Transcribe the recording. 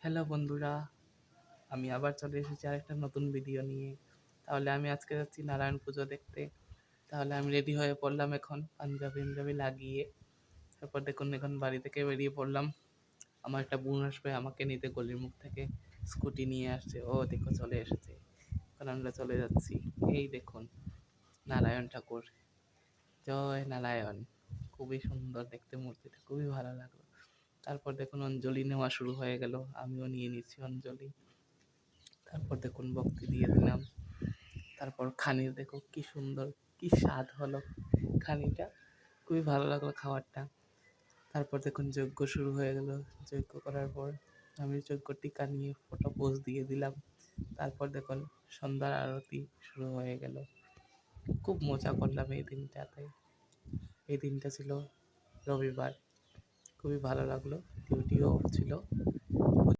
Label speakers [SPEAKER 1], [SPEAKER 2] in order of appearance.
[SPEAKER 1] Hello বন্ধুরা, আমি আবার চলে এসেছি আরেকটা নতুন ভিডিও নিয়ে। তাহলে আমি আজকে যাচ্ছি নারায়ণ পুজো দেখতে। তাহলে আমি রেডি হয়ে পড়লাম এখন পাঞ্জাবি লাগিয়ে। তারপর দেখুন এখন বাড়ি থেকে বেরিয়ে পড়লাম। আমার একটা বোন আসবে আমাকে নিতে গলির মুখ থেকে, স্কুটি নিয়ে আসছে। ও দেখো চলে এসেছে। এখন আমরা চলে যাচ্ছি। এই দেখুন নারায়ণ ঠাকুর, জয় নারায়ণ। খুবই সুন্দর দেখতে মূর্তিটা, খুবই ভালো লাগলো। তারপর দেখুন অঞ্জলি নেওয়া শুরু হয়ে গেল, আমিও নিয়ে নিচ্ছি অঞ্জলি। তারপর দেখুন ভক্তি দিয়ে দিলাম। তারপর খানির দেখো কি সুন্দর, কি স্বাদ হলো খানিটা, খুবই ভালো লাগলো খাবারটা। তারপর দেখুন যজ্ঞ শুরু হয়ে গেল। যজ্ঞ করার পর আমি যজ্ঞ টিকা নিয়ে ফটো পোজ দিয়ে দিলাম। তারপর দেখুন সন্ধ্যার আরতি শুরু হয়ে গেল। খুব মজা করলাম এই দিনটাতে। এই দিনটা ছিল রবিবার, খুবই ভালো লাগলো, ডিউটিও অফ ছিল।